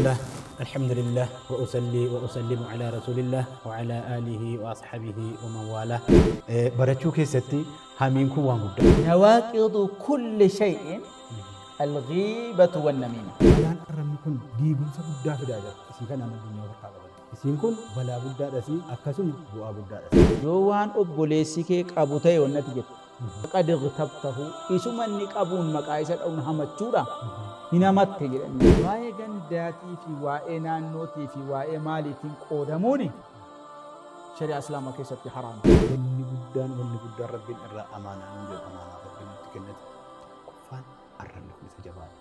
الله الحمد لله وأصلي وأسلم على رسول الله وعلى آله وأصحابه ومن والاه. برچو كيستي همينكو وانغود نواقض كل شيء الغيبة والنميمة. الان ارمكن ديغم سبدا فداجا سيكن انا الدنيا ورقا سيكن بلا بودا دسي اكسم بوا بودا يوان أبوليسي كيك أبو تاي ونتيجة قد اغتبته إسمان نك أبون مقايسة أو نهمت جورا هنا مات تجري واي غنداتي في واي نانوتي في واي مالي تنقودموني شريعة إسلام كيست حرام وني بودا ربي الرا امانه نجو امانه ربي تكنت كفان ارنكم سجبان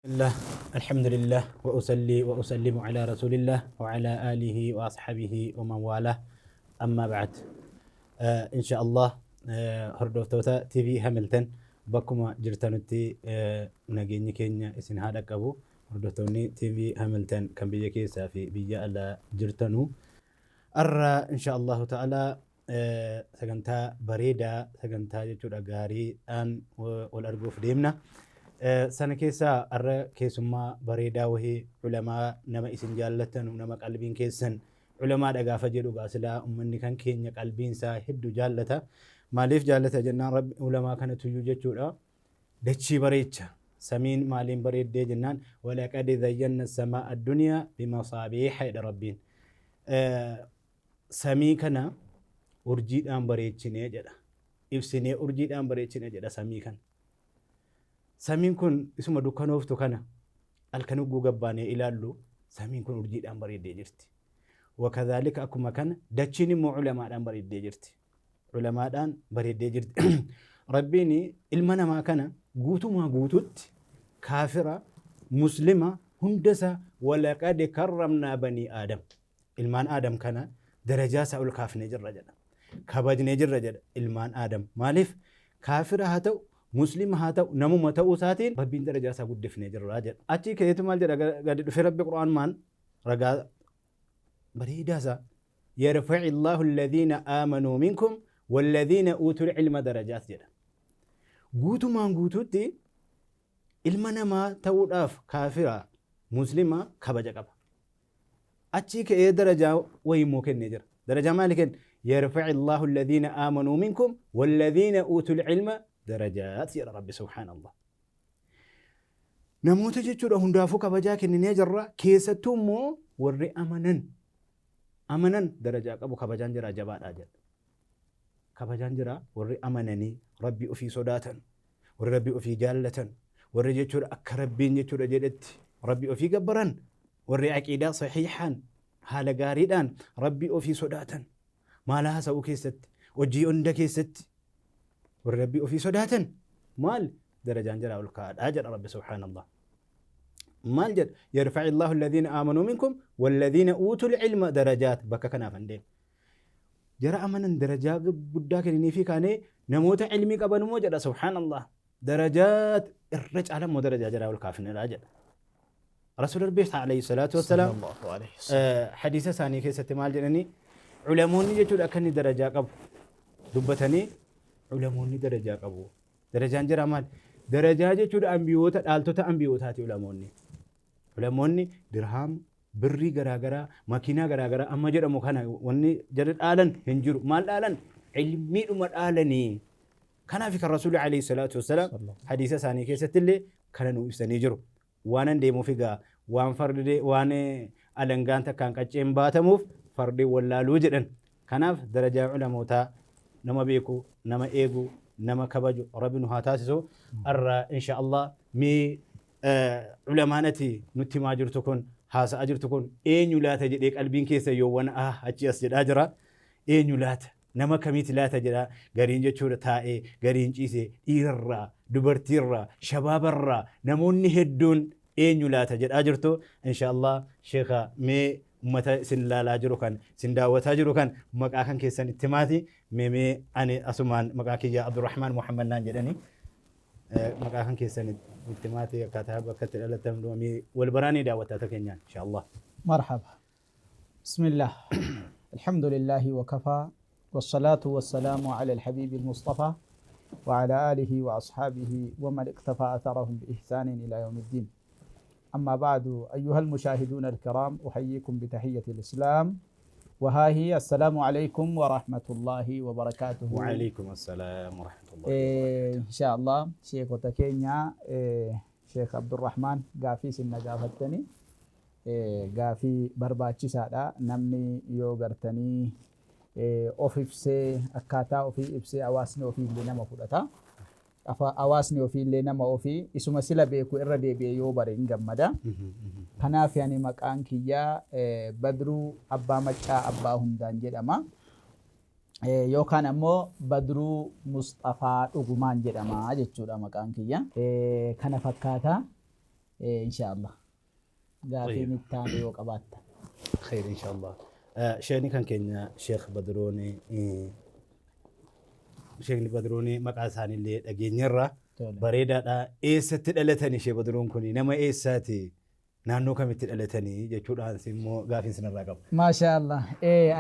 الله الحمد لله وأصلي وأسلم على رسول الله وعلى آله وأصحابه ومن والاه. أما بعد إن شاء الله هردوفتوتا تي في هاملتون بكما جرتانوتي نجيني كينيا اسن هذا كابو هردوفتوني تي في هاملتون كان بيجي كيسا في بيجا على جرتانو أرى إن شاء الله تعالى سجنتا بريدة سجنتا جتور أجاري أن والأرجوف ديمنا sana keessa arra keessummaa bareedaa wahii ulamaa nama isin jaallatan nama qalbiin keessan ulamaa dhagaafa jedhu gaasilaa ummanni kan keenya qalbiin isaa hedduu jaallata maaliif jaallata jennaan rabbi ulamaa kana tuyyuu jechuudha dachii bareecha samiin maaliin bareeddee jennaan walaqad zayyana samaa addunyaa bimasaabiiha jedha rabbiin samii kana urjiidhaan bareechinee jedha ibsinee urjiidhaan bareechinee jedha samii kana سامين كون اسمه دكانوف تكنا الكنو جوجباني إلى اللو سامين كون أرجيد أمبري ديجرتي وكذلك أكو مكان دتشيني مو علماء أمبري ديجرتي علماء دان بري ديجرتي ربيني المنا ما كان جوتو ما جوتوت كافرة مسلمة هندسة ولقد كرمنا بني آدم المان آدم كان درجات سأول كاف نجر رجل كباج نجر رجل المان آدم مالف كافرة هاتو مسلم هذا نمو متى ساتين ربي درجة سأقول دفنة جراجة أتي كيتو مال جرا قد في رب القرآن مان رجع بريدة سا يرفع الله الذين آمنوا منكم والذين أوتوا العلم درجات جرا قوتو ما قوتو تي علمنا ما توداف كافرة مسلمة كبجة كبا أتي كي درجة وهي ممكن نجر درجة مالكن يرفع الله الذين آمنوا منكم والذين أوتوا العلم درجات يا رب سبحان الله نموت جتشو هندافو كبجاك إنني جرّا كيستمو ورّي أمنن درجات أبو كبجان جرا جبات أجل كبجان جرا ورّي أمنني ربي أفي صداتا وربي أفي جالة ورّي جتشو أكربين جتشو جدت ربي أفي جبران ورّي عقيدة صحيحا حال قاريدان ربي أفي صداتا ما لها سو كيست وجي عند كيست والربي في صداتا مال درجان جرا والكاد أجر رب سبحان الله مال جد يرفع الله الذين آمنوا منكم والذين أوتوا العلم درجات بكا كنا فندين جرا أمنا درجات بداك إني في كاني نموت علمي قبل موجد سبحان الله درجات الرج على مدرجة جرا والكافن الأجر رسول الله عليه الصلاة والسلام حديث ثاني كيس استعمال جنني علموني يجود أكني درجات قبل دبتني علموني درجة قبو درجان جرامات درجة جود أنبيوت ألتوت أنبيوتات علموني درهم بري غراغرا ماكينة غراغرا أما جرا مكانا وني جرد آلن هنجر مال آلن علمي أمر آلني كان في الرسول عليه الصلاة والسلام حديث ثاني كيسة اللي كان نويسني جرو وانا ديمو فيغا وان فرد دي وان ألنغانتا كان كجيم باتموف فرد ولا لوجدن كان في درجة علموتا نما بيكو نما إيجو نما كبجو ربنا هاتاسو أرى إن شاء الله مي علمانتي نتي ما أجرتكون هاس أجرتكون إيه نولات جديك قلبين كيسة يوان أجي أسجد أجرا إيه نولات نما كميت لا تجرا غارين جتشور تائي غارين جيسي إيرا دبرتيرا شبابرا نموني هدون إيه نولات جد أجرتو إن شاء الله شيخا مي متى سن لا جرو كان سن داوة جرو كان مقاكن كيسان اتماتي ميمي أنا أسمان مقاكي يا عبد الرحمن محمد نانجراني مقاكن كيسان اتماتي كاتب كتر على تمدومي والبراني داوة تكنيان إن شاء الله مرحبا بسم الله الحمد لله وكفى والصلاة والسلام على الحبيب المصطفى وعلى آله وأصحابه ومن اقتفى أثرهم بإحسان إلى يوم الدين. أما بعد أيها المشاهدون الكرام أحييكم بتحية الإسلام وها هي السلام عليكم ورحمة الله وبركاته. وعليكم السلام ورحمة الله وبركاته. إن شاء الله شيخ وتكينيا شيخ عبد الرحمن قافي سنة قافتني قافي برباتشي سادا نمني يوغرتني of ibsee akkaataa ofii ibsee hawaasni ofii illee nama fudhata. Hawaasni ofii illee nama ofii isuma sila beeku irra deebi'ee yoo bare hin gammada. Kanaaf yani maqaan kiyyaa Badruu Abbaa Maccaa Abbaa Hundaan jedhama. Yookaan ammoo Badruu Mustafaa Dhugumaan jedhama jechuudha maqaan kiyya. Kana fakkaata inshaallah. Gaafiin itti aanu yoo qabaatta. خير إن شاء الله. شيخني كان كنا شيخ بدروني شيخني بدروني مقاساني اللي أجينيرة بريدة إيسات تلتني شيخ بدرون كوني نما إيساتي نانو كم تلتني جتشود عن سمو قافين سن الرقم ما شاء الله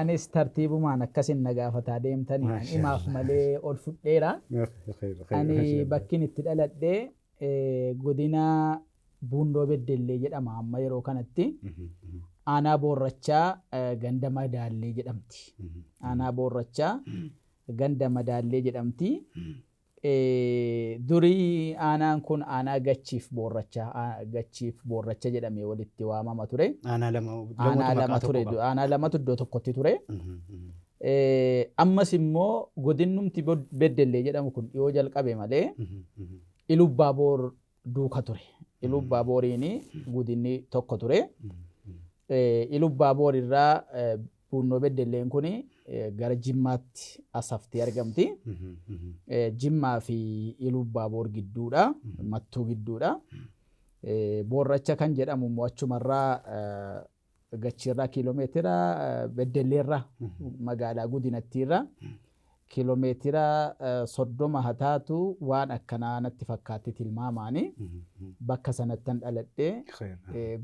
أنا ترتيب ما نكسين نجافة تعديم تاني إما ملي أول فديرة أنا بكين تلت ده قدنا بوندو بدل جد أما ما يرو كانتي Aanaa boorrachaa ganda madaallee jedhamti. Aanaa boorrachaa ganda madaallee jedhamti. Durii aanaan kun aanaa gachiif boorracha jedhamee walitti waamama ture. Aanaa lama ture. Aanaa lamatu iddoo tokkotti ture. Ammas immoo godinnumti beddellee jedhamu kun dhiyoo jalqabe malee Ilubbaaboor duuka ture. Ilubbaaboriin godinni tokko ture. Ilubbaaboor irraa bunnoo beddelleen kun gara Jimmaatti asaftee argamti. Jimmaa fi Ilubbaaboor gidduudha. Mattuu gidduudha. Boorracha kan jedhamu immoo achumarraa gachiirraa kiiloomeetira beddelleerraa magaalaa godinattiirraa kiiloomeetira 30 hataatu waan akkanaa natti fakkaatti tilmaamaani. Bakka sanattan dhaladhee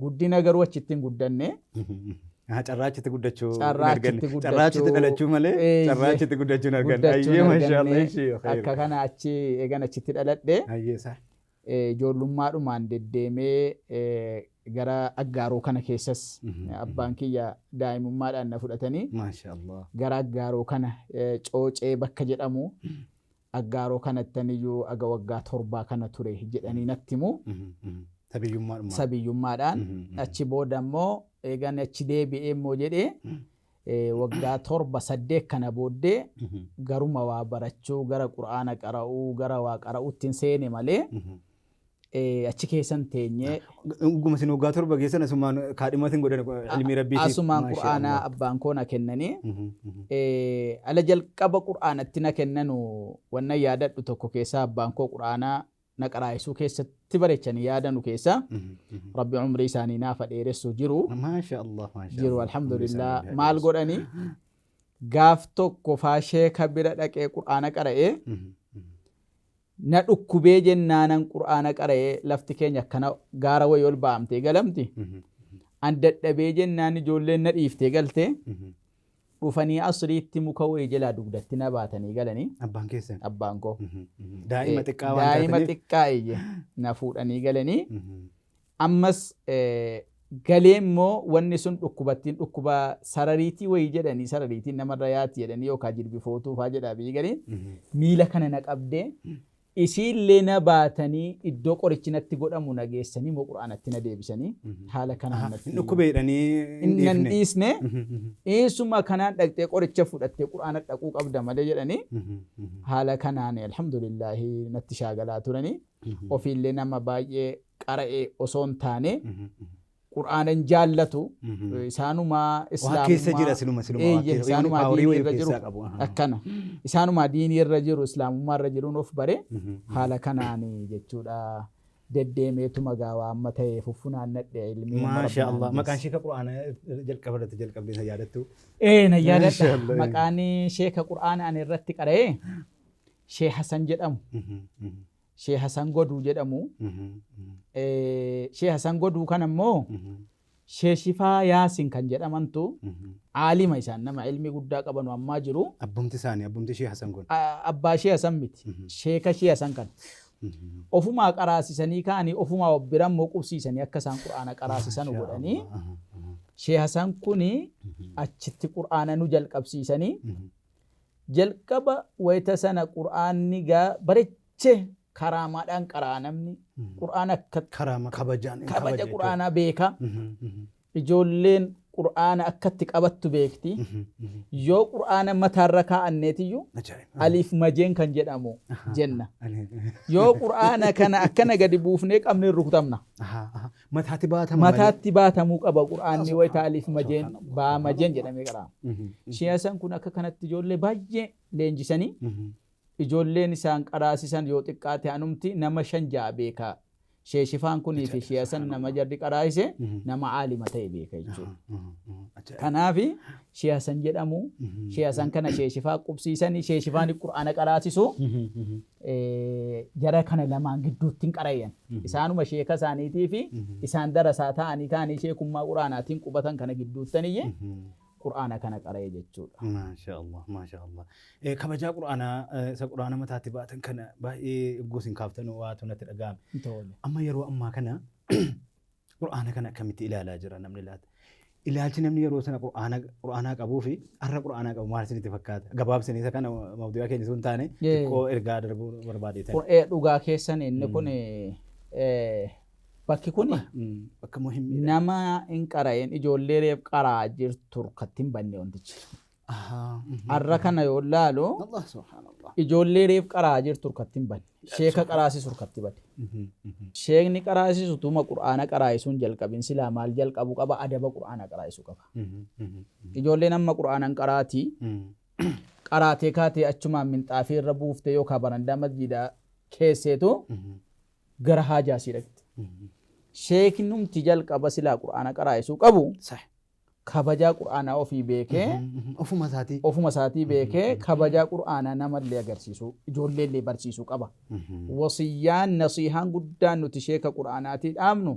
guddina garuu achitti hin guddanne. Carraachitti guddachuu carraachitti dhalachuu malee carraachitti guddachuun arganne. Ayyee maashaallah. Akka kana achi eegan achitti dhaladhee ijoollummaadhumaan deddeemee gara aggaaroo kana keessas abbaan kiyya daa'imummaadhaan na fudhatanii gara aggaaroo kana coocee bakka jedhamu aggaaroo kanattaniyyuu aga waggaa 7 kana ture jedhanii natti himu. Sabiyyummaadhaan achi booda immoo eegan achi deebi'ee immoo jedhee waggaa 7-8 kana booddee garuma waa barachuu gara qura'aana qara'uu gara waa qara'uutti seene malee achi keessan teenyee Guma sin waggaa 7 keessan asumaan kaadhimatiin godhan ilmi rabbiiti. Asumaan qura'aanaa abbaan koo na kennanii ala jalqaba qura'aanatti na kennanu wanna yaadadhu tokko keessaa abbaan koo qura'aanaa na qaraa'isuu keessatti bareechanii yaadanu keessaa rabbi umrii isaanii naaf dheeressu jiru. Jiru alhamdulillah. Maal godhanii gaaf tokko faashee kabira dhaqee qura'aana qara'ee na dhukkubee jennaanan qura'aana qara'ee lafti keenya akkana gaara wayii ol ba'amtee galamti. An dadhabee jennaan ijoolleen na dhiiftee galtee dhufanii asriitti muka wayii jalaa dugdatti na baatanii galanii. Abbaan keessan? Abbaan koo. Daa'ima xiqqaa waan taataniif? Daa'ima xiqqaa iyye na fuudhanii galanii. Ammas galee immoo wanni sun dhukkubattiin dhukkuba sarariitii wayii jedhanii sarariitiin namarra yaati jedhanii yookaan jilbifootuu fa'aa jedhaa biyyi galee miila kana na qabdee isiillee na baatanii iddoo qorichi natti godhamu na geessanii moo qura'aanatti na deebisanii haala kanaan natti dhukkubeedhanii hin dhiisne dhiisuma kanaan dhaqxee qoricha fudhattee qura'aana dhaquu qabda malee jedhanii haala kanaan alhamdulillahi natti shaagalaa turanii ofiillee nama baay'ee qara'ee osoo hin taane qura'aanan jaallatu isaanuma islaamummaa diinii irra jiru akkana isaanuma diinii irra jiru islaamummaa irra jiruun of bare haala kanaan jechuudha deddeemeetuma gaawaa amma ta'e fuffunaan nadhe ilmi maasha Allah maqaan sheeka qura'aana jalqabdee yaadattu na yaadadha maqaan sheeka qura'aana ani irratti qara'ee Sheekh Hasan jedhamu Sheekh Hasan Goduu jedhamu Sheekh Hasan Goduu kan ammoo sheeshifaa yaasin kan jedhamantu aalima isaan nama ilmi guddaa qabanu ammaa jiru. Abbumti isaanii abbumti Shee Hasan kun. Abbaa Shee Hasan miti. Sheeka Shee Hasan kan. Ofumaa qaraasisanii ka'anii ofumaa biran moo qubsiisanii akka isaan quraana qaraasisan godhanii. Shee Hasan kuni achitti quraana nu jalqabsiisanii. Jalqaba wayita sana quraanni bareechee karaamaadhaan qaraa namni quraana akka kabaja quraanaa beeka. Ijoolleen quraana akkatti qabattu beekti. Yoo quraana mataarra kaa'anneetiyyuu aliif majeen kan jedhamu jenna. Yoo quraana kana akkana gadi buufnee qabnee rukutamna. Mataatti baatamuu qaba quraanni wayita aliif majeen baa majeen jedhamee qaraa. Shee Hasan kun akka kanatti ijoollee baay'ee leenjisanii ijoolleen isaan qaraasisan yoo xiqqaate anumti nama 5-6 beeka. Sheeshifaan kunii fi Shee Hasan nama jarri qaraasise nama aalima ta'e beeka jechuudha. Kanaaf Shee Hasan jedhamu. Shee Hasan kana sheeshifaa qubsiisanii sheeshifaan quraana qaraasisu jara kana lamaan gidduutti hin qarayyan. Isaanuma sheeka isaaniitii fi isaan darasaa ta'anii sheekummaa quraanaatiin qubatan kana gidduuttaniyyee quraana kana qara'ee jechuudha. Maashaallah maashaallah. Kabajaa quraanaa isa quraana mataatti baatan kana baay'ee gosin kaaftanuu waatu natti dhaga'ame. Amma yeroo ammaa kana quraana kana akkamitti ilaalaa jira namni laata? Ilaalchi namni yeroo sana quraanaa qabuu fi har'a quraanaa qabu maal isinitti fakkaata? Gabaabsanii isa kana mawdu'aa keenya sun taane xiqqoo ergaa darbuu barbaadeetan. Dhugaa keessan inni kun bakki kun nama hin qara'een ijoollee reef qaraa jirtu kattiin banne wantichi. Har'a kana yoo laalu ijoollee reef qaraa jirtu kattiin banne. Sheeka qaraasisu katti banne. Sheekni qaraasisu tuma quraana qaraayisuun jalqabin silaa maal jalqabu qaba adaba quraana qaraayisu qaba. Ijoolleen amma quraanan qaraatii qaraatee kaatee achumaan minxaafii irra buuftee yookaan barandaa masjiidaa keesseetu gara haajaasii dhaqxe. Sheeknumti jalqaba silaa quraana qaraayisuu qabu kabajaa quraanaa ofii beekee ofuma isaatii beekee kabajaa quraanaa namallee agarsiisuu ijoolleellee barsiisuu qaba. Wasiyyaan nasiihaan guddaan nuti sheeka quraanaatii dhaabnu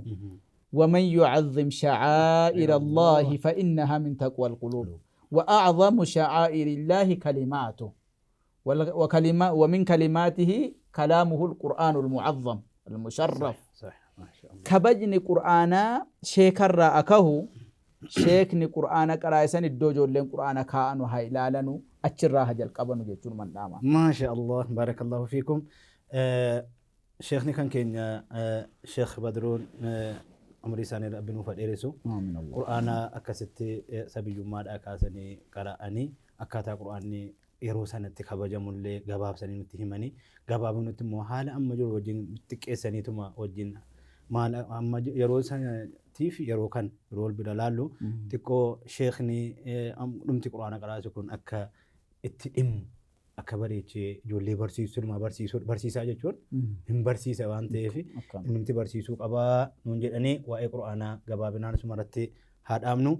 ومن يعظم شعائر الله فإنها من تقوى القلوب وأعظم شعائر الله كلماته ومن كلماته كلامه القرآن المعظم المشرف. kabajni quraanaa sheekarraa akahu sheekni quraana qaraayisan iddoo ijoolleen quraana kaa'anu haa ilaalanu achirraa haa jalqabanu jechuun man dhaama. Maasha Allah baarakallahu fiikum. Sheekni kan keenya Sheekh Badruun umrii isaanii rabbi nuuf dheereessu quraana akkasitti sabiyyummaadhaa kaasanii qara'anii akkaataa quraanni yeroo sanatti kabajamullee gabaabsanii nutti himanii gabaabni nutti immoo haala amma jiru wajjin xiqqeessaniituma wajjin maal amma yeroo sanatiif yeroo kan yeroo bira laallu xiqqoo sheekni dhumti quraana qaraasu kun akka itti dhimmu akka bareechee ijoollee barsiisaa jechuun hin barsiisa waan ta'eef inni barsiisuu qabaa nuun jedhanii waa'ee quraanaa gabaabinaan sumarratti haa dhaabnu.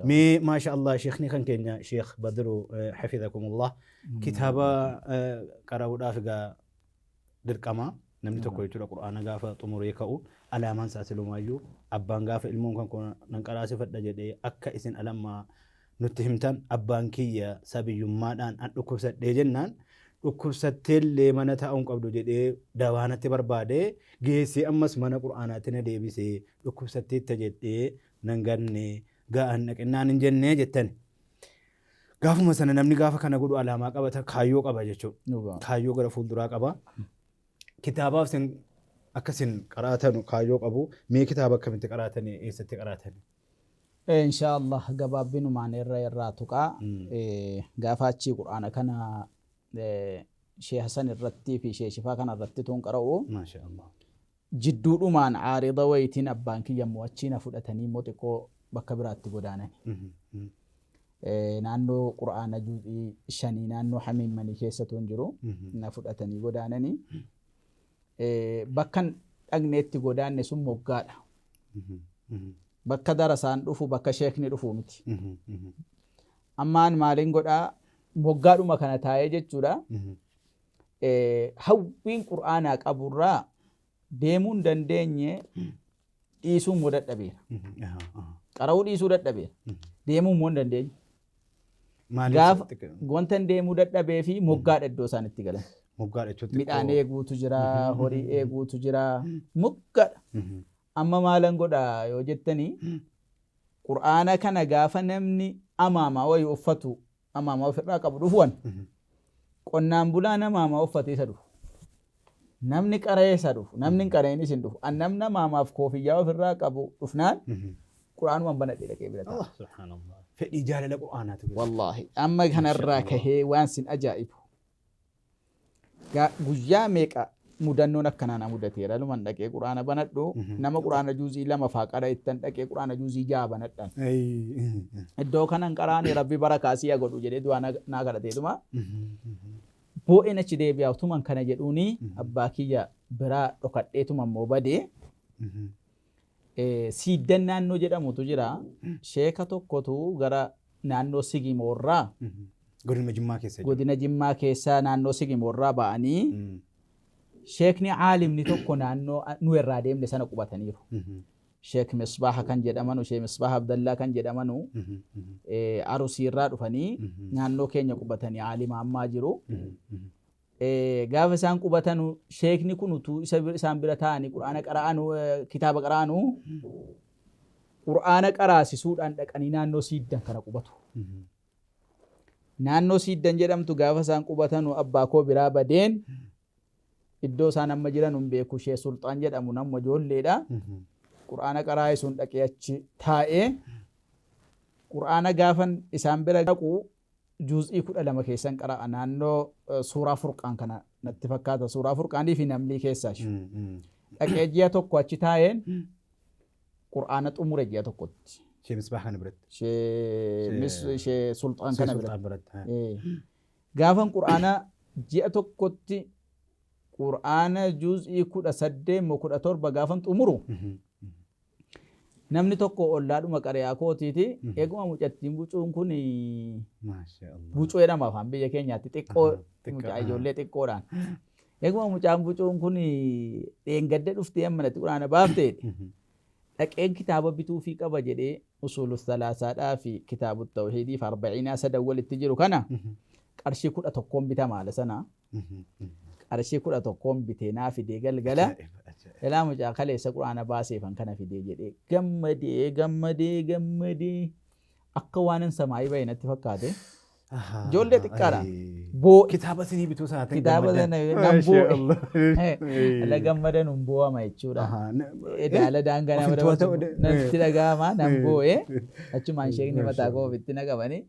Mee maasha Allah sheekni kan keenya Sheekh Badru hafizakumullah kitaaba qara'uudhaaf egaa dirqama namni tokko jechuudha quraana gaafa xumuree ka'u alaamaan isaa silumaayyuu abbaan gaafa ilmoon kan kun nan qaraasifadha jedhee akka isin alammaa nutti himtan abbaan kiyya sabiyyummaadhaan an dhukkubsadhee jennaan dhukkubsatteellee mana taa'uun qabdu jedhee dawaanatti barbaadee geessee ammas mana quraanaatti na deebisee dhukkubsatteetta jedhee nan ganne ga'an dhaqennaan hin jennee jettan. Gaafuma sana namni gaafa kana godhu alaamaa qabata kaayyoo qaba jechuudha. Kaayyoo gara fuulduraa qaba. Kitaabaaf sin akkasin qaraatan kaayyoo qabu. Mee kitaaba akkamitti qaraatanii eessatti qaraatanii? Inshaallah gabaabbinumaan irraa tuqaa gaafa achii quraana kana Shee Hasan irratti fi Sheeshifaa kana irratti tuun qara'u jidduudhumaan caarida wayitiin abbaan kiyya mo'achii na fudhatanii immoo xiqqoo bakka biraatti godaanani. Naannoo quraana juuzii 5 naannoo hamiimmanii keessatu hin jiru na fudhatanii godaananii bakkan dhagneetti godaanne sun moggaadha. Bakka darasaan dhufu bakka sheekni dhufu miti. Ammaan maaliin godhaa moggaadhuma kana taa'ee jechuudha. Hawwiin quraanaa qaburraa deemuu hin dandeenye dhiisuun moo dadhabeera. qara'uu dhiisuu dadhabe deemuu immoo hin dandeenye. Maaliif Gaafa wanta deemuu dadhabee fi moggaadha iddoo isaan itti galan. moggaadha jechuutti. Midhaan eeguutu jira, horii eeguutu jira, moggaadha. Amma maalan godha yoo jettanii Qur'aana kana gaafa namni amaamaa wayii uffatu amaamaa ofirraa qabu dhufuun qonnaan bulaan amaamaa uffatee isa dhufu. Namni qara'ee isa dhufu, namni hin qara'eenis hin dhufu. An namni amaamaaf koofiyyaa ofirraa qabu dhufnaan Qur'aanumaan banadhee dhaqee bira ta'a. Subhaanallah. Fedhii jaalala Qur'aanaatu. Wallaahi amma kanarraa kahee waan sin ajaa'ibu. Guyyaa meeqa mudannoon akkanaa na mudateera luman dhaqee Qur'aana banadhu nama Qur'aana juuzii 2 faaqara ittan dhaqee Qur'aana juuzii 6 banadhan. Iddoo kanan qaraane rabbi barakaasii godhu jedhee du'aa naa kadhateetuma. Boo'een achi deebi'aa utuman kana jedhuuni abbaa kiyya biraa dhokadheetuma immoo badee siiddan naannoo jedhamutu jira. Sheeka tokkotu gara naannoo Sigimoorraa godina Jimmaa keessaa naannoo Sigimoorraa ba'anii sheekni caalimni tokko naannoo nu irraa deemne sana qubataniiru. Sheek Misbaaha kan jedhamanu, Sheek Misbaaha Abdallaa kan jedhamanu Arusii irraa dhufanii naannoo keenya qubatanii caalima ammaa jiru. Gaafa isaan qubatanu sheekni kun utuu isaan bira taa'anii Qur'aana qara'anu kitaaba qara'anu Qur'aana qaraasisuudhaan dhaqanii naannoo Siiddan kana qubatu. Naannoo Siiddan jedhamtu gaafa isaan qubatanu abbaa koo biraa badeen iddoo isaan amma jiran hin beeku. Sheek Sultaan jedhamu nama ijoolleedha. Qur'aana qaraasisuun dhaqee achi taa'ee Qur'aana gaafan isaan bira dhaqu juuzii 12 keessan qara'a. Naannoo suuraa Furqaan kana natti fakkaata. Suuraa Furqaanii fi Namlii keessaa dhaqee ji'a tokko achi taa'een Qur'aana xumure ji'a tokkotti. Sheek Misbaaha kana biratti. Sheek Sultaan kana biratti. Gaafan Qur'aana ji'a tokkotti Qur'aana juuzii 18 moo 17 gaafan xumuru namni tokko ollaadhuma qariyaa kootiiti. Eeguma mucattiin bucuun kun bucuu jedhama afaan biyya keenyaatti xiqqoo mucaa ijoollee xiqqoodhaan. Eeguma mucaan bucuun kun dheengadde dhuftee ammanatti Qur'aana baafteedha. Dhaqeen kitaaba bituufii qaba jedhee usuulu salaasaadhaa fi kitaabu tawhiidii fi 40 sadan walitti jiru kana qarshii 11 bita maala sana. Qarshii 11 bitee naa fidee galgala. Ilaa mucaa kaleessa Qur'aana baaseefan kana fidee jedhee gammadee akka waan hin samaayii bahe natti fakkaate. Ijoollee xiqqaadha. Kitaaba sinii bituu sanaatiin kitaaba sana nan boo'e. Ala gammadan hin boo'ama jechuudha. Daala daangaa nama natti dhaga'ama nan boo'e. Achumaan sheekni mataa koo ofitti naqabanii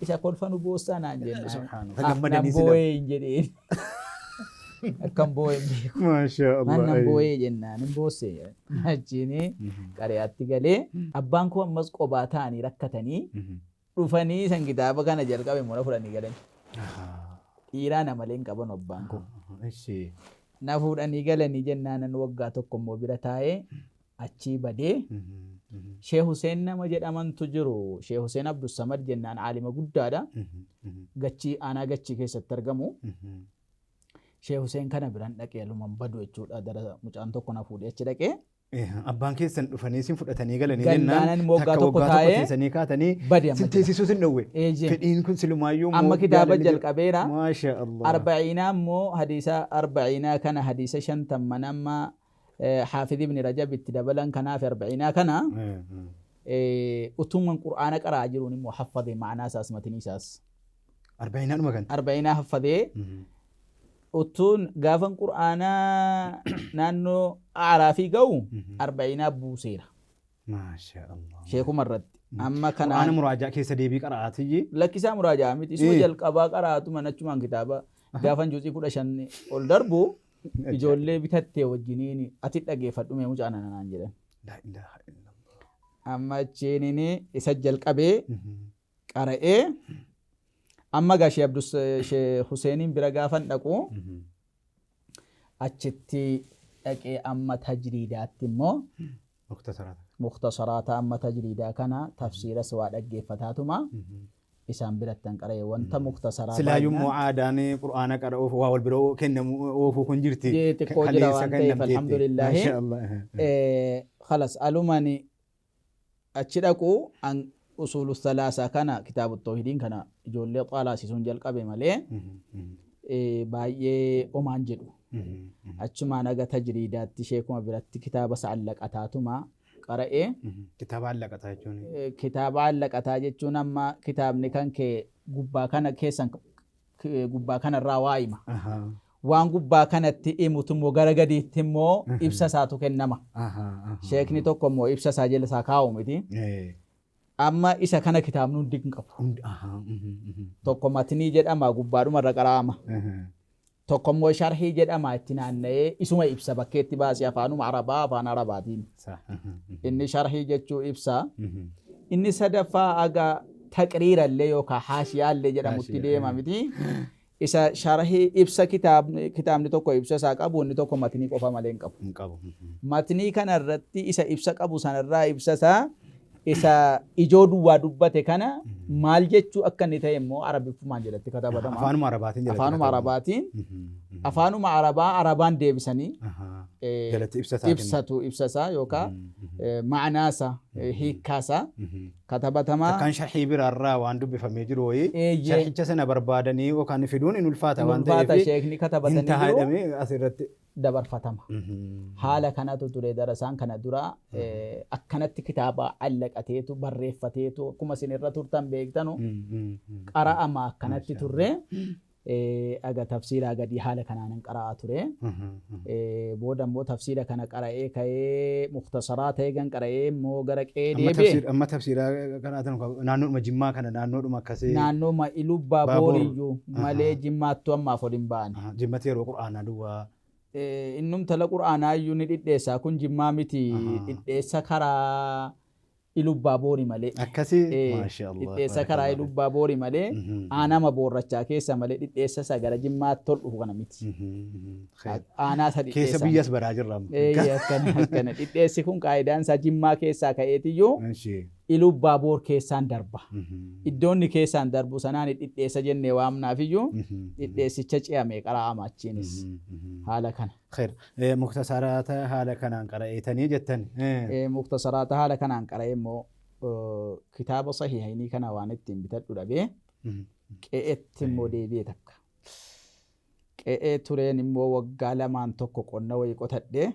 isa kolfanu boossaa naan jennaan. Nan boo'e hin jedheen. Akkam boo'e beeku. Maashaallah. Nan boo'e jennaan hin boosse. Achiini qariyaatti galee abbaan koo ammas qobaa ta'anii rakkatanii dhufanii san kitaaba kana jalqabe immoo na fudhanii galan. Dhiiraa na malee hin qaban abbaan koo. Na fuudhanii galanii jennaan waggaa tokko immoo bira taa'ee achii badee Sheek Huseen nama jedhamantu jiru. Sheek Huseen Abdussamad jennaan caalima guddaadha. Gachii aanaa gachii keessatti argamu. Sheek Huseen kana biraan dhaqee luman badu jechuudha. Dara mucaan tokko na fuudhee achi dhaqee. Abbaan keessan dhufanii sin fudhatanii galanii jennaan waggaa tokko taa'ee teessanii kaatanii badi sin teessisuu sin dhowwe. Fedhiin kun silumaayyuu amma kitaaba jalqabeera. Maashaallah. Arba'iinaa immoo hadiisa arba'iinaa kana hadiisa 50 amma Haafidh ibn Rajab itti dabalan kanaaf arba'iinaa kana utuman Qur'aana qaraa jiruun immoo haffadee ma'anaa isaas matini isaas. Arba'iinaadhuma kan. Arba'iinaa haffadee utun gaafan Qur'aanaa naannoo Araafii ga'u arba'iinaa buuseera. Maashaallah. Sheekuma irratti. Amma kana Qur'aana muraajaa keessa deebii qara'aati. Lakkisaa muraajaa miti. Isuma jalqabaa qara'atu manachumaan kitaaba gaafan juuzii 15 ol darbu ijoollee bitattee wajjiniin ati dhageeffadhume mucaan naan jedhan. Amma achiin isa jalqabee qara'ee amma gaashee Sheek Huseeniin bira gaafan dhaqu achitti dhaqee amma tajriidaatti immoo muktasaraata amma tajriidaa kana tafsiiras waa dhaggeeffataatuma isaan birattan qara'ee wanta muktasaraa silaayyuu immoo aadaan Qur'aana qara'uuf waa wal biroo kennamu oofuu kun jirti. xiqqoo jira waan ta'eef alhamdulillah. Khalas alumani achi dhaqu usulu salaasaa kana kitaabu tawhiidiin kana ijoollee xaalaasisuun jalqabe malee baay'ee omaan jedhu. Achumaan aga tajriidaatti sheekuma biratti kitaaba sa'allaqataatuma qara'ee. Kitaaba allaqataa jechuun. Kitaaba allaqataa jechuun amma kitaabni kan kee gubbaa kana keessan gubbaa kanarraa waa hima. Waan gubbaa kanatti himutu immoo gara gadiitti immoo ibsa isaatu kennama. Sheekni tokko immoo ibsa isaa jala isaa kaa'u miti. Amma isa kana kitaabni hundi hin qabu. Tokko matnii jedhama gubbaadhuma irra qara'ama. Tokko immoo sharhii jedhama itti naanna'ee isuma ibsa bakkeetti baasee afaanuma arabaa afaan arabaatiin. Inni sharhii jechuu ibsa. Inni sadaffaa aga taqriirallee yookaan haashiyaallee jedhamutti deema miti. Isa sharhii ibsa kitaabni tokko ibsa isaa qabu inni tokko matnii qofa malee hin qabu. Matnii kanarratti isa ibsa qabu sanarraa ibsa isaa isa ijoo duwwaa dubbate kana maal jechuu akka inni ta'e immoo arabiffumaan jedhatti katabatama. Afaanuma arabaatiin jedhatti. Afaanuma arabaatiin. Afaanuma arabaan deebisanii ibsatu ibsasaa yookaan ma'anaasaa hiikkaasaa katabatama. Kan sharhii biraarraa waan dubbifamee jiru wayii sharhicha sana barbaadanii yookaan fiduun hin ulfaata waan ta'eef sheekni katabatanii hin taa'edhamee asirratti dabarfatama. Haala kanatu ture darasaan kana dura akkanatti kitaaba allaqateetu barreeffateetu akkuma isin irra turtan beektanu qara'ama akkanatti turre. Aga tafsiraa gadi haala kanaan qara'aa ture. Booda immoo tafsira kana qara'ee ka'ee mukhtasaraa ta'e gan qara'ee immoo gara qe'ee deebi'e. Amma tafsiraa kanaatan naannoodhuma Jimmaa kana naannoodhuma akkasii. Naannooma Ilubbaa Booriyyuu malee Jimmaattu ammaaf ol hin baane. Jimmatti yeroo qura'aanaa duwwaa. Innumtala qura'aanaa iyyuu ni dhidheessaa kun Jimmaa miti dhidheessa karaa Ilubbaa Boori malee. Akkasii maashaallah. Dhidheessa karaa Ilubbaa Boori malee aanama boorrachaa keessa malee dhidheessa isaa gara Jimmaatti tol dhufu kana miti. Aanaa isa dhidheessa. Keessa biyyas baraa jirra. Akkana dhidheessi kun qaayidaan isaa Jimmaa keessaa ka'eetiyyuu Ilubbaa Boor keessaan darba. Iddoonni keessaan darbu sanaan dhidheessa jennee waamnaafiyyuu dhidheessicha ce'amee qara'ama achiinis haala kana. Khair muktasaraata haala kanaan qara'eetanii jettan. Muktasaraata haala kanaan qara'ee immoo kitaaba sahihaynii kana waan ittiin bitadhu dhabee qe'eetti immoo deebi'ee takka. Qe'ee tureen immoo waggaa lamaan tokko qonna wayii qotadhee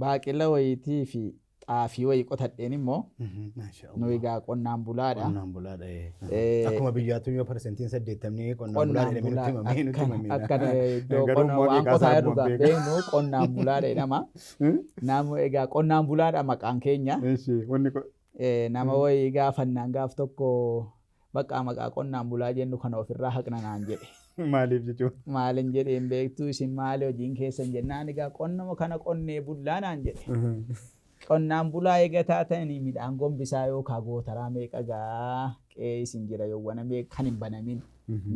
baaqila wayiitii fi xaafii wayii qotadheen immoo nu egaa qonnaan bulaadha. Qonnaan bulaadha. Akkuma biyyaattuu yoo parsentiin 80 qonnaan bulaadha jedhamee nutti himamee. Akkana iddoo waan qotaa dhugaa beeknu qonnaan bulaadha jedhama. Nama egaa qonnaan bulaadha maqaan keenya. Nama wayii gaafannaan gaaf tokko bakka maqaa qonnaan bulaa jennu kana ofirraa haqna naan jedhe. Maaliif jechuun? Maalin jedheen beektuu isin maali hojiin keessan jennaan egaa qonnama kana qonnee bullaa naan jedhe. Qonnaan bulaa eega taatanii midhaan gombisaa yookaan gootaraa meeqa gaa qe'ee isin jira yoowwan meeqa kan hin banamin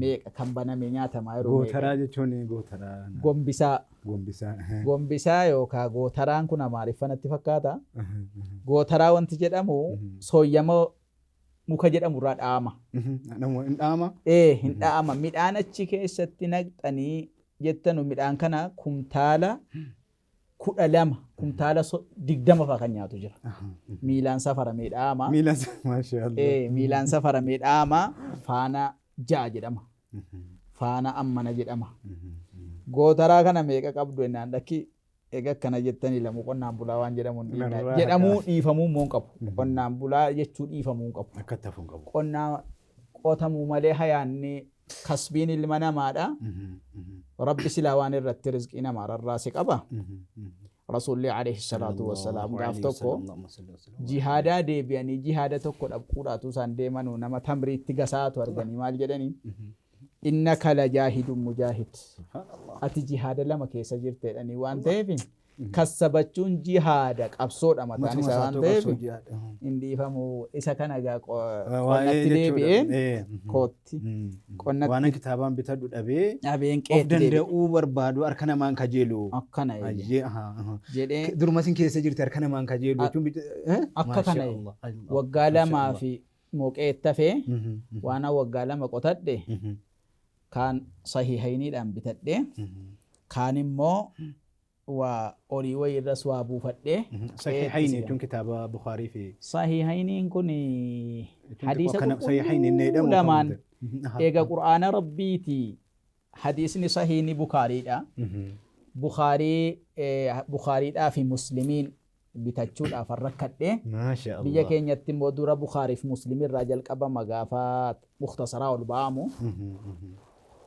meeqa kan baname nyaatamaa yeroo meeqa. Gootaraa jechuun gootaraa. Gombisaa. Gombisaa. Gombisaa yookaan gootaraan kun amaariffatti fakkaata. Gootaraa wanti jedhamu sooyyama muka jedhamu irraa dhaama. Hin dhaama? Hin dhaama. Midhaan achi keessatti naqxanii jettanu midhaan kana kumtaala 12 kumtaala 20 fa'aa kan nyaatu jira. Miilaan safaramee dhaama. Miilaan safaramee dhaama faana 6 jedhama. Faana ammana jedhama. Gootaraa kana meeqa qabdu jennaan dhakki egaa akkana jettanii lamu qonnaan bulaa waan jedhamuu dhiifamuu immoo hin qabu. Qonnaan bulaa jechuu dhiifamuu hin qabu. Akka tafuu hin qabu. Qonnaa qotamuu malee hayaanni kasbiin ilma namaadha. Rabbi silaa waan irratti rizqii namaa rarraase qaba. Rasuulli alayhi salaatu wassalaam gaaf tokko jihaadaa deebi'anii jihaada tokko dhabquudhaatu isaan deemanuu nama tamriitti gasaatu arganii maal jedhanii innaka lajaahidun mujaahid ati jihaada lama keessa jirtedhanii waan ta'eef kassabachuun jihaada qabsoodha mataan isaa waan ta'eef hin dhiifamu isa kana egaa qonnatti deebi'ee kootti qonnatti waan kitaabaan bitadhu dhabeen qeetti of danda'uu barbaadu harka namaan kajeelu akkana jedhee durumasin keessa jirti harka namaan kajeelu jechuun akka kana waggaa lamaa fi mooqeettafee waan waggaa lama qotadhe kaan sahihayniidhaan bitadhe kaan immoo وأولي ويرس وابو فده صحيحين يتون كتاب بخاري في صحيحين كن حديث صحيحين إنه لمن إيجا قرآن ربيتي حديثني صحيح بخاري دا بخاري دا في مسلمين بتجول أفرقت ما شاء الله بيجا كين يتم ودورا بخاري في مسلمين راجل كبا مغافات مختصرة والبامو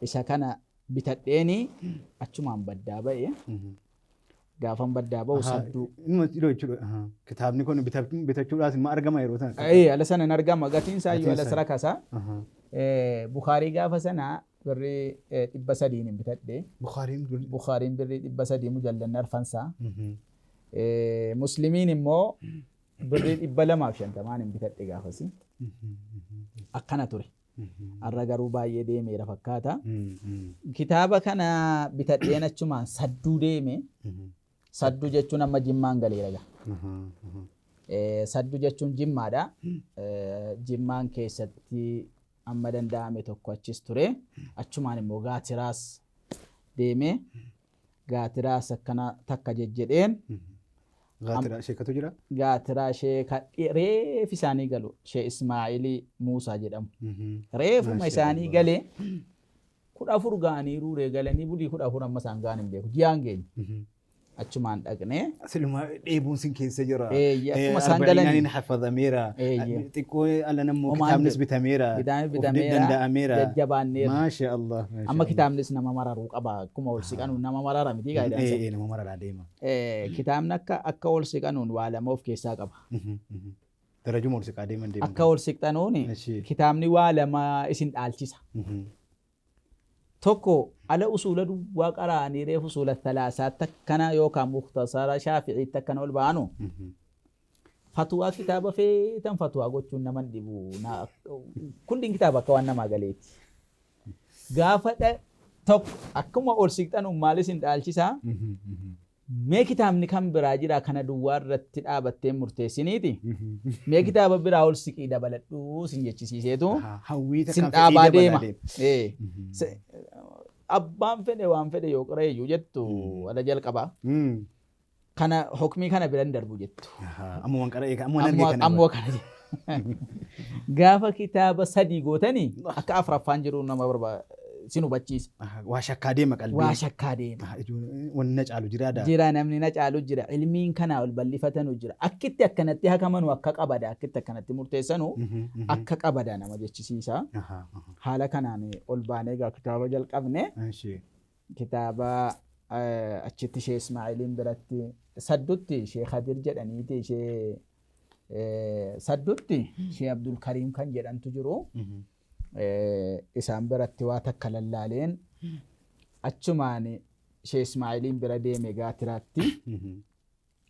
إذا كان بتديني أشومان بدابة غافن بدابة وصدو كتابني كون بتجول لازم ما أرجع ما يروتان أي على سنة نرجع ما قاتين سايو على سركاسا بخاري غافة سنة بري إبسادين بتدي بخاري بري إبسادين مجلد نرفنسا مسلمين مو بري إبلا ما فيان تمان بتدي غافسي أكنا توري الرجال باي ديمي رفكاتا كتابة كان بتدينا شما سدو ديمي سدو جتشون أما جمان غالي رجع سدو جتشون جمان دا جمان كيستي أما دندامي توقعتش توري أشمان مو غاتراس ديمي غاتراس كنا تكججدين غاترا شيء كتوجرا غاترا شيء ريف ساني قالوا شيء إسماعيلي موسى جدام ريف ما ساني قالي كل أفور غاني روري قالني بودي كل أفور أما سانغاني بيكو جيانجين أشمان أغني أسلم إيبون سين سجرا أكما سانغالني نحفظ أميرا تقول ألا نمو كتاب نسبة أميرا أميرا جبان نير ما شاء الله أما كتاب نس نما مرة روك أبا كم أول سكانو نما مرة رامي تيجا إيه نما مرة دائما كتاب نك أكول سكانو ولا موف كيسا كبا درجة مول سكان دائما أكول سكانوني كتاب ني ولا ما إسين ألتيسا توكو على أصول وقراني ريف أصول الثلاثة تكنا يوكا مختصر شافعي تكنا والبانو فتوى كتابة في تم فتوى قلت نمان ديبو كل كتابة كوانا ما قليت غافة توك أكما أول سيكتان أمالي سنت آلشيسا mee kitaabni kan biraa jira kana duwwaa irratti dhaabattee murteessiniiti mee kitaaba biraa ol siqii dabaladhuu sin jechisiiseetu sin dhaabaa deema abbaan fedhe waan fedhe yoo qoreeyyuu jettu wala jalqabaa kana hukmii kana biran darbu jettu ammoo kana gaafa kitaaba sadii gootanii akka afraffaan jiru nama barbaada sinu bachiisa. Waa shakkaa deema qalbii. Waa shakkaa deema. Wanni na caalu jiraadha. Jira namni na caalu jira. Ilmiin kana ol bal'ifatanu jira. Akkitti akkanatti hakamanu akka qabada. Akkitti akkanatti murteessanu akka qabada nama jechisiisa. Haala kanaan ol baanee egaa kitaaba jalqabne. Kitaaba achitti ishee Ismaa'iliin biratti saddutti ishee Khadir jedhaniiti ishee saddutti ishee Abdul Kariim kan jedhantu jiru. isaan biratti waa takka lallaaleen achumaan ishee Ismaa'iliin bira deeme gaatiraatti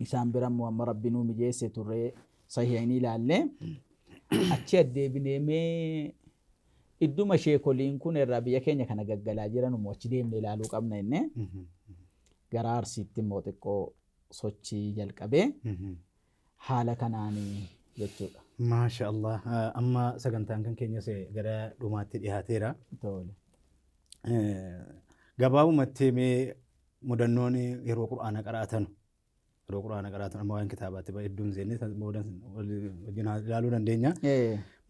isaan bira muhamma rabbinuu mijeesse turree sahihaini ilaalle achi addeebineemee idduma sheekoliin kun irraa biyya keenya kana gaggalaa jiran achi deemne ilaaluu qabna inni gara Arsiitti immoo xiqqoo sochii jalqabee haala kanaanii jechuudha. Masha Allah. Amma sagantaan kan keenya se gara dhumaatti dhiyaateera. Gabaabumatti mee mudannoon yeroo quraana qaraatan amma waan kitaabaatti hedduun seenne wajjin ilaaluu dandeenya.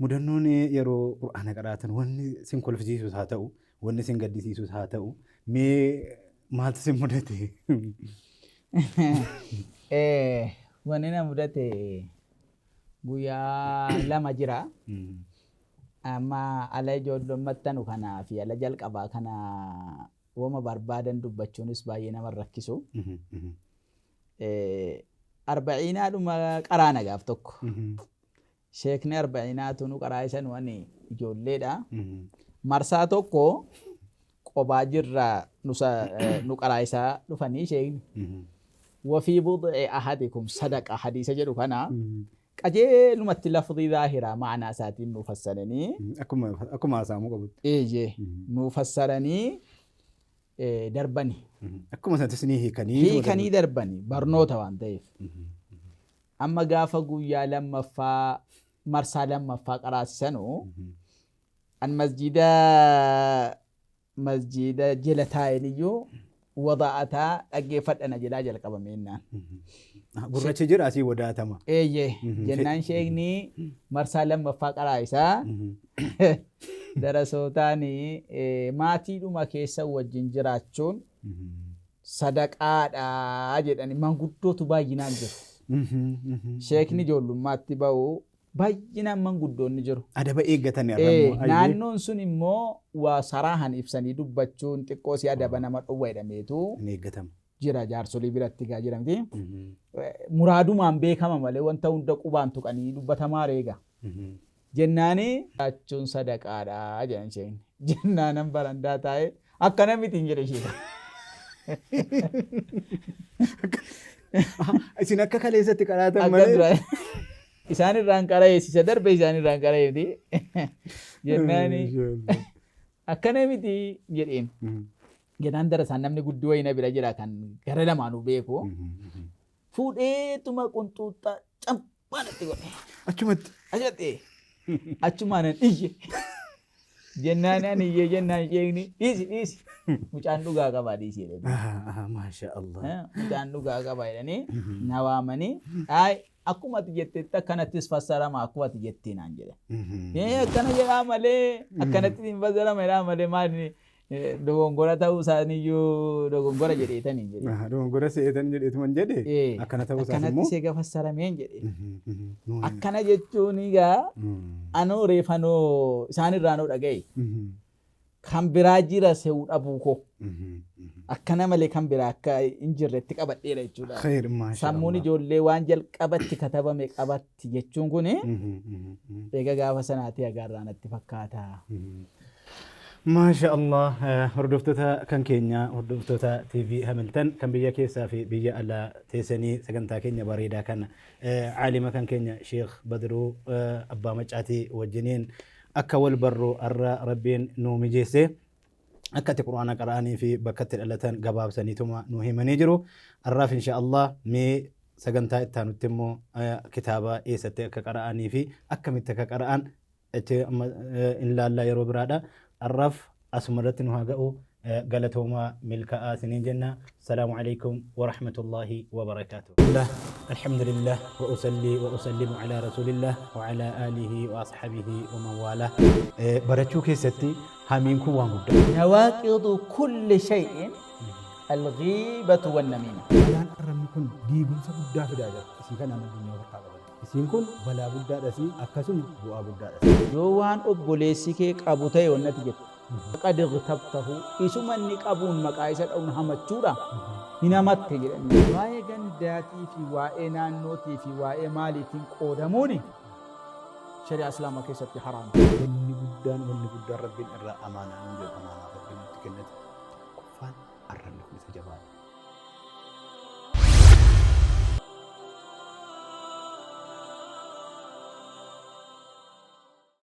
Mudannoon yeroo quraana qaraatan wanni sin kolfisiisus haa ta'u wanni sin gaddisiisus haa ta'u mee maaltu sin mudate? Wanni na mudate guyyaa lama jira. Amma ala ijoollommatan kanaa fi ala jalqabaa kana wama barbaadan dubbachuunis baay'ee nama rakkisu. Arba'iinaadhuma qaraana gaaf tokko. Sheekni arba'iinaatu nu qaraa isan wani ijoolleedha. Marsaa tokko qobaa jirra nu qaraa isaa dhufanii sheekni. Wafii bud'ee ahadikum sadaqa hadiisa jedhu kana. qajeelumatti lafdii zaahiraa ma'anaa isaatiin nuuf fassaranii akkuma haasa'amuu qabutti nuuf fassaranii darbani akkuma sanattis ni hiikanii darbani barnoota waan ta'eef amma gaafa guyyaa lammaffaa marsaa lammaffaa qaraasisanu an masjida jala taa'een iyyuu وضعتها أجفت أنا جلاج القبمينا gurraachi jira asii wadaatama. إيه جنان شيخني مرسالم مفاق رايسا درسوتاني ماتي دوما كيسا وجنجراتشون صدقات أجد أني ما قدو تباينان جر شيخني جولو ماتي باو باينان ما قدو نجر Ada baay'ee eeggatanii naannoon sun immoo waa saraahan ibsanii dubbachuun xiqqoo si adaba nama dhowwa jedhameetu ni eeggatama. jira jaarsolii biratti gaa jedhamti. Muraadumaan beekama malee wanta hunda qubaan tuqanii dubbatamaa reega. Jennaani jechuun sadaqaadha jedhan isheen. Jennaanan barandaa taa'ee akkana mitiin jedhe ishee. Isin akka kaleessatti qaraatan malee. Isaan irraan qarayeessisa darbe isaan irraan qarayeeti. Jennaani akkana miti jedheen. Jennaan darasaan namni guddoo wayina bira jira kan gara lamaanuu beeku. Fuudheetuma qunxuuxaa cambaanatti godhe. Achumatti. Achumaanan iyye. Jennaan ani iyyee jennaan sheekni dhiisi. Mucaan dhugaa qabaa dhiisi jedhanii. Maasha Allah. Mucaan dhugaa qabaa jedhanii na waamanii akkuma ati jettetti akkanattis fassarama akkuma ati jettee naan jedhe. Akkana jedhaa malee akkanatti hin fassarama jedhaa malee maali dogongora ta'uu isaaniiyyuu dogongora jedheetanii jedhe. Dogongora se'eetanii jedheetuman jedhe akkana ta'uu isaanii immoo. Akkanatti seega fassarameen jedhe. Akkana jechuun egaa anoo reefanoo isaanirraanoo dhaga'e. Kan biraa jira se'uu dhabuu koo. Akkana malee kan biraa akka hin jirretti qabadheera jechuudha. Sammuun ijoollee waan jalqabatti katabame qabatti jechuun kun egaa gaafa sanaatti agarraa natti fakkaata. Maasha Allah hordoftoota kan keenya hordoftoota TV Hamilton kan biyya keessaa fi biyya alaa teessanii sagantaa keenya bareedaa kana caalima kan keenya Sheekh Badruu Abbaa Macaatii wajjiniin akka wal barruu arra rabbiin nuu mijeesse akka itti quraana qara'anii fi bakka itti dhalatan gabaabsaniituma nuu himanii jiru. Arraaf insha Allah mee sagantaa itti aanutti immoo kitaaba eessatti akka qara'anii fi akkamitti akka qara'an itti ilaallaa yeroo biraadha. الرف أسمرت نهاجأو قالتهما ملك آسنين جنة السلام عليكم ورحمة الله وبركاته الحمد لله وأصلي وأسلم على رسول الله وعلى آله وأصحابه ومن والاه برتشوك ستي همينكم ومد نواقض كل شيء الغيبة والنميمة الآن أرمكم ديبون سبدا في داجر سيكون أنا الدنيا وقابل سيكون بلا بدا دسي أكسم بوا بدا دسي يوان أبوليسي كيك أبو تايو نتيجة قد اغتبته إسمني أبون مقايسة أو نحمد شورا هنا ما تجري واي غنداتي في واي نانوتي في واي مالي تين قودموني شريعة إسلام كيست حرام وني بدان ربي الرا أمانة نجد أمانة ربي تكنت